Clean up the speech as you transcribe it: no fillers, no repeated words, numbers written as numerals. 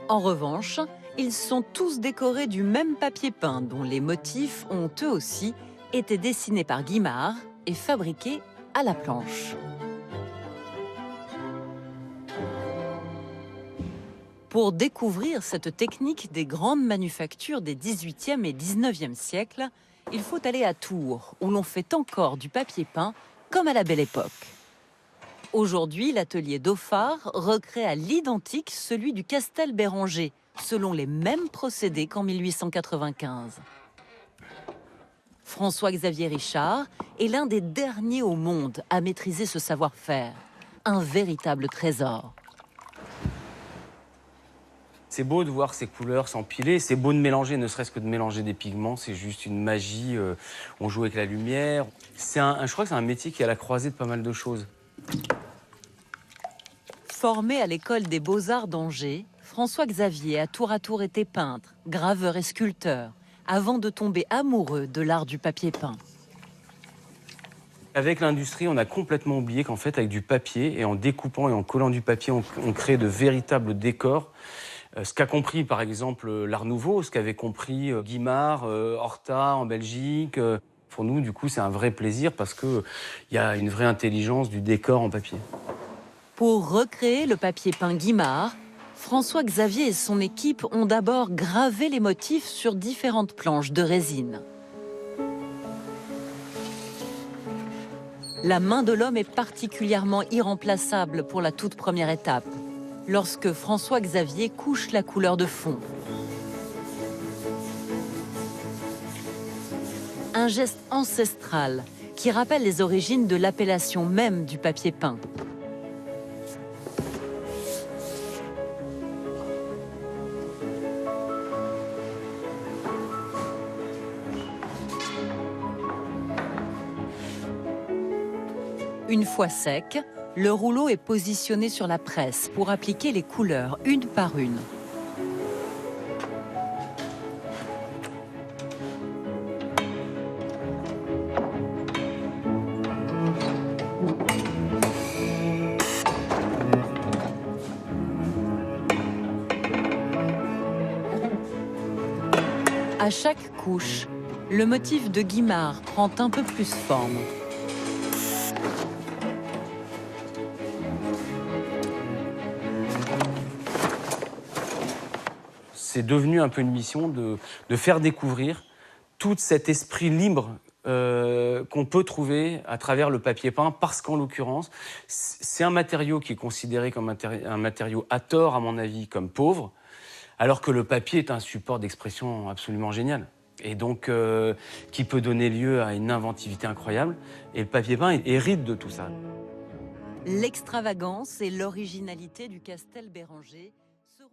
En revanche, ils sont tous décorés du même papier peint dont les motifs ont eux aussi été dessinés par Guimard et fabriqués à la planche. Pour découvrir cette technique des grandes manufactures des XVIIIe et XIXe siècles, il faut aller à Tours, où l'on fait encore du papier peint comme à la Belle Époque. Aujourd'hui, l'atelier Dauphard recrée à l'identique celui du Castel Béranger, selon les mêmes procédés qu'en 1895. François-Xavier Richard est l'un des derniers au monde à maîtriser ce savoir-faire. Un véritable trésor. C'est beau de voir ces couleurs s'empiler, c'est beau de mélanger, ne serait-ce que de mélanger des pigments, c'est juste une magie, on joue avec la lumière. Je crois que c'est un métier qui est à la croisée de pas mal de choses. Formé à l'école des Beaux-Arts d'Angers, François-Xavier a tour à tour été peintre, graveur et sculpteur, avant de tomber amoureux de l'art du papier peint. Avec l'industrie, on a complètement oublié qu'en fait, avec du papier, et en découpant et en collant du papier, on crée de véritables décors. Ce qu'a compris, par exemple, l'Art Nouveau, ce qu'avait compris Guimard, Horta en Belgique. Pour nous, du coup, c'est un vrai plaisir parce qu'il y a une vraie intelligence du décor en papier. Pour recréer le papier peint Guimard, François-Xavier et son équipe ont d'abord gravé les motifs sur différentes planches de résine. La main de l'homme est particulièrement irremplaçable pour la toute première étape, lorsque François-Xavier couche la couleur de fond. Un geste ancestral qui rappelle les origines de l'appellation même du papier peint. Une fois sec, le rouleau est positionné sur la presse pour appliquer les couleurs une par une. À chaque couche, le motif de Guimard prend un peu plus forme. C'est devenu un peu une mission de faire découvrir tout cet esprit libre qu'on peut trouver à travers le papier peint, parce qu'en l'occurrence, c'est un matériau qui est considéré comme un matériau à tort, à mon avis, comme pauvre, alors que le papier est un support d'expression absolument génial. Et donc, qui peut donner lieu à une inventivité incroyable. Et le papier peint hérite de tout ça. L'extravagance et l'originalité du Castel Béranger seront...